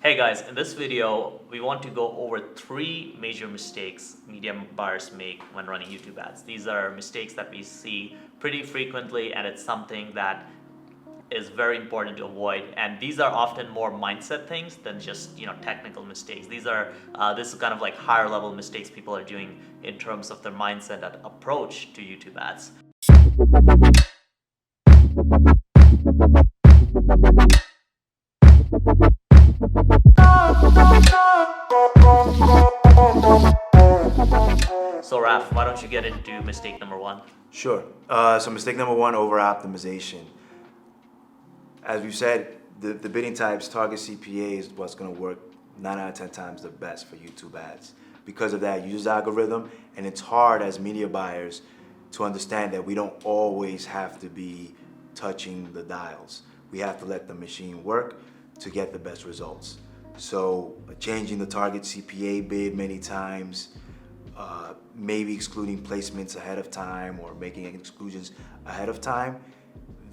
Hey guys, in this video, we want to go over 3 major mistakes media buyers make when running YouTube ads. These are mistakes that we see pretty frequently, and it's something that is very important to avoid. And these are often more mindset things than just technical mistakes. This is kind of like higher level mistakes people are doing in terms of their mindset and approach to YouTube ads. So Raf, why don't you get into mistake number 1? Sure. So mistake number 1, over optimization. As we've said, the bidding types, target CPA is what's going to work 9 out of 10 times the best for YouTube ads. Because of that, you use the algorithm, and it's hard as media buyers to understand that we don't always have to be touching the dials. We have to let the machine work to get the best results. So changing the target CPA bid many times, maybe excluding placements ahead of time or making exclusions ahead of time,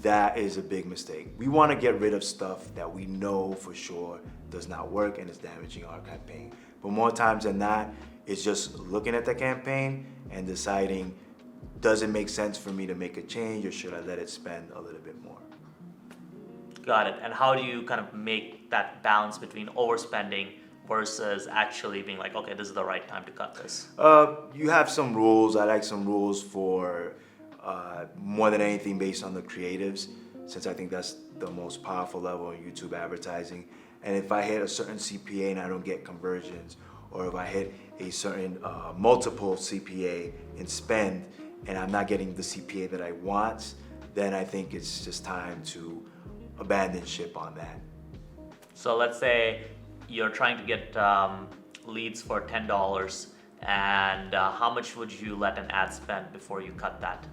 that is a big mistake. We want to get rid of stuff that we know for sure does not work and is damaging our campaign. But more times than not, it's just looking at the campaign and deciding, does it make sense for me to make a change, or should I let it spend a little bit more? Got it. And how do you kind of make that balance between overspending versus actually being like, okay, this is the right time to cut this? You have some rules. I like some rules for more than anything based on the creatives, since I think that's the most powerful level in YouTube advertising. And if I hit a certain CPA and I don't get conversions, or if I hit a certain multiple CPA in spend and I'm not getting the CPA that I want, then I think it's just time to abandon ship on that. So let's say you're trying to get leads for $10, and how much would you let an ad spend before you cut that?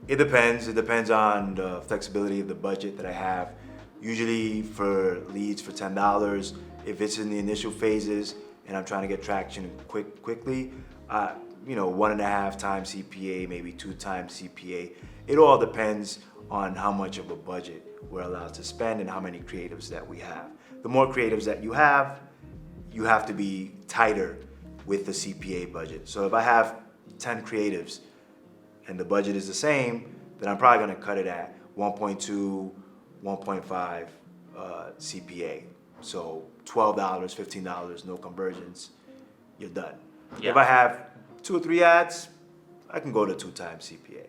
It depends. It depends on the flexibility of the budget that I have. Usually for leads for $10, if it's in the initial phases and I'm trying to get traction quickly, 1.5 times CPA, maybe 2 times CPA. It all depends on how much of a budget we're allowed to spend and how many creatives that we have. The more creatives that you have to be tighter with the CPA budget. So if I have 10 creatives and the budget is the same, then I'm probably gonna cut it at 1.2, 1.5 CPA. So $12, $15, no conversions, you're done. Yeah. If I have 2 or 3 ads, I can go to 2 times CPA.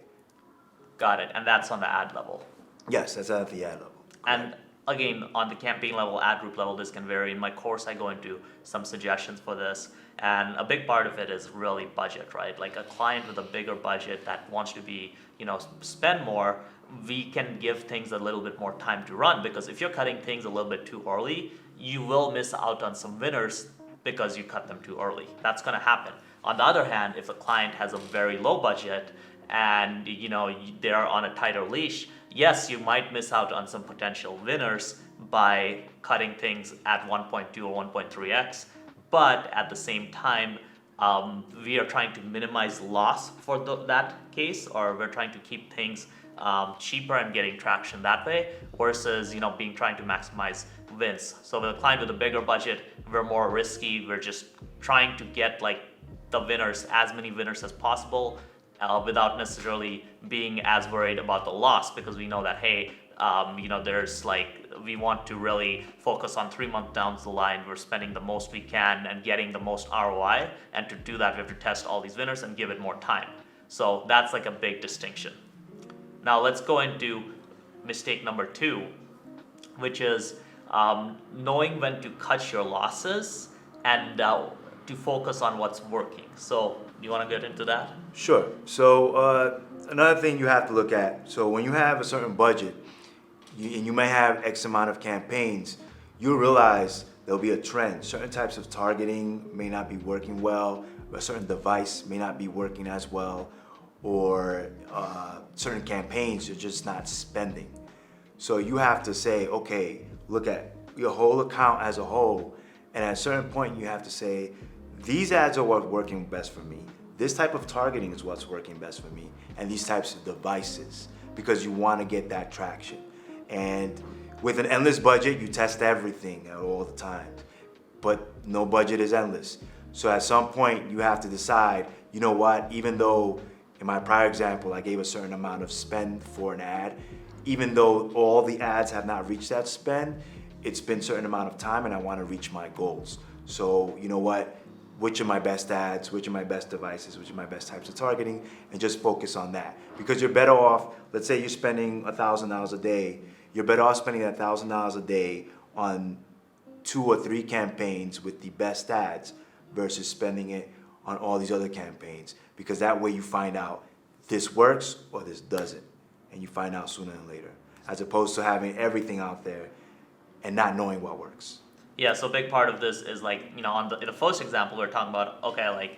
Got it. And that's on the ad level. Yes, that's at the ad level. And again, on the campaign level, ad group level, this can vary. In my course, I go into some suggestions for this. And a big part of it is really budget, right? Like a client with a bigger budget that wants to be, spend more, we can give things a little bit more time to run, because if you're cutting things a little bit too early, you will miss out on some winners because you cut them too early. That's gonna happen. On the other hand, if a client has a very low budget and they're on a tighter leash, yes, you might miss out on some potential winners by cutting things at 1.2 or 1.3x, but at the same time, we are trying to minimize loss for that case, or we're trying to keep things cheaper and getting traction that way, versus trying to maximize wins. So with a client with a bigger budget, we're more risky. We're just trying to get the winners, as many winners as possible, without necessarily being as worried about the loss, because we know that, hey, we want to really focus on 3 months down the line. We're spending the most we can and getting the most ROI, and to do that, we have to test all these winners and give it more time. So that's a big distinction. Now let's go into mistake number 2, which is knowing when to cut your losses and to focus on what's working. So do you want to get into that? Sure. So another thing you have to look at, so when you have a certain budget, and you may have X amount of campaigns, you'll realize there'll be a trend. Certain types of targeting may not be working well, a certain device may not be working as well, or certain campaigns are just not spending. So you have to say, okay, look at your whole account as a whole, and at a certain point you have to say, these ads are what's working best for me. This type of targeting is what's working best for me, and these types of devices, because you want to get that traction. And With an endless budget, you test everything at all the times, but no budget is endless. So at some point, you have to decide, you know what, even though in my prior example, I gave a certain amount of spend for an ad, even though all the ads have not reached that spend, it's been a certain amount of time and I want to reach my goals. So you know what, which are my best ads, which are my best devices, which are my best types of targeting, and just focus on that. Because you're better off, let's say you're spending $1,000 a day, you're better off spending that $1,000 a day on 2 or 3 campaigns with the best ads versus spending it on all these other campaigns. Because that way you find out this works or this doesn't. And you find out sooner than later. As opposed to having everything out there and not knowing what works. Yeah, so a big part of this is like, you know, in the first example, we're talking about, okay, like,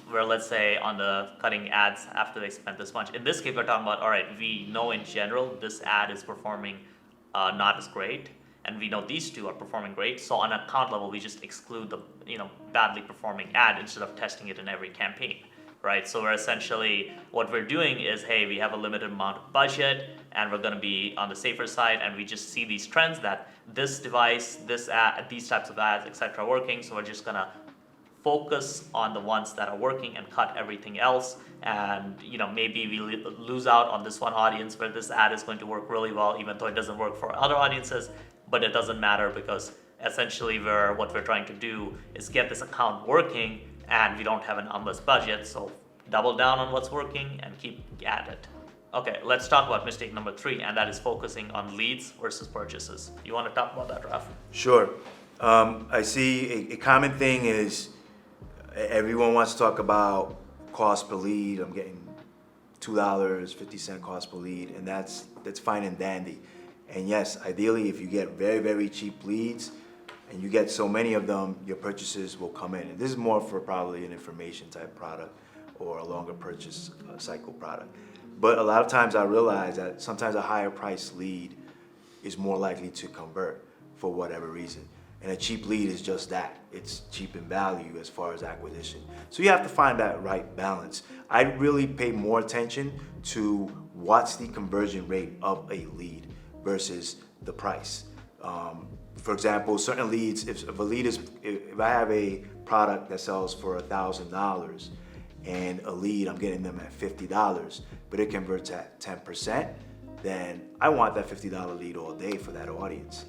where let's say on the cutting ads after they spent this much. In this case, we're talking about, all right, we know in general this ad is performing not as great, and we know these two are performing great. So on account level, we just exclude the, you know, badly performing ad instead of testing it in every campaign, right? So we're essentially, what we're doing is, hey, we have a limited amount of budget, and we're going to be on the safer side, and we just see these trends that this device, this ad, these types of ads, etc., are working. So we're just going to focus on the ones that are working and cut everything else. And you know, maybe we lose out on this one audience where this ad is going to work really well, even though it doesn't work for other audiences. But it doesn't matter, because essentially what we're trying to do is get this account working, and we don't have an endless budget. So double down on what's working and keep at it. Okay, let's talk about mistake number 3, and that is focusing on leads versus purchases. You want to talk about that, Raf? Sure. I see a common thing is everyone wants to talk about cost per lead. I'm getting $2.50 cost per lead, and that's fine and dandy. And yes, ideally, if you get very, very cheap leads and you get so many of them, your purchases will come in. And this is more for probably an information type product or a longer purchase cycle product. But a lot of times I realize that sometimes a higher price lead is more likely to convert for whatever reason. And a cheap lead is just that. It's cheap in value as far as acquisition. So you have to find that right balance. I really pay more attention to what's the conversion rate of a lead versus the price. For example, certain leads, if I have a product that sells for $1,000 and a lead, I'm getting them at $50, but it converts at 10%, then I want that $50 lead all day for that audience.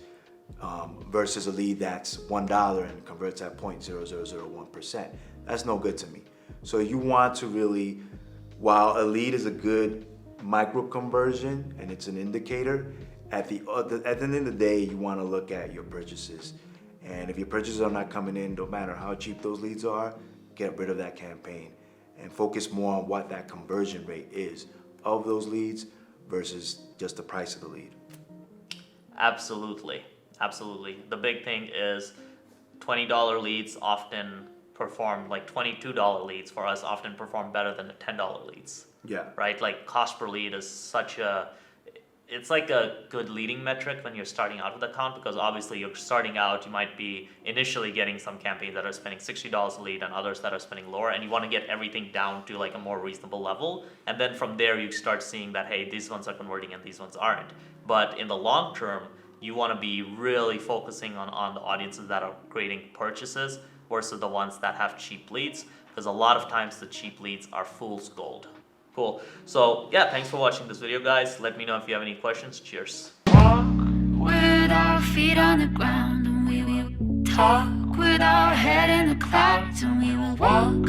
Versus a lead that's $1 and converts at 0.0001%. That's no good to me. So you want to really, while a lead is a good micro conversion and it's an indicator, at the end of the day, you want to look at your purchases. And if your purchases are not coming in, no matter how cheap those leads are, get rid of that campaign and focus more on what that conversion rate is of those leads versus just the price of the lead. Absolutely. Absolutely. The big thing is $20 leads often perform, like $22 leads for us often perform better than the $10 leads. Yeah. Right? Like cost per lead is it's like a good leading metric when you're starting out with an account, because obviously you're starting out, you might be initially getting some campaigns that are spending $60 a lead and others that are spending lower, and you want to get everything down to like a more reasonable level. And then from there you start seeing that, hey, these ones are converting and these ones aren't. But in the long term, you want to be really focusing on the audiences that are creating purchases versus the ones that have cheap leads, because a lot of times the cheap leads are fool's gold. Cool. So yeah, thanks for watching this video, guys. Let me know if you have any questions. Cheers. Walk with our feet on the ground, and we will talk with our head in the clouds, and we will walk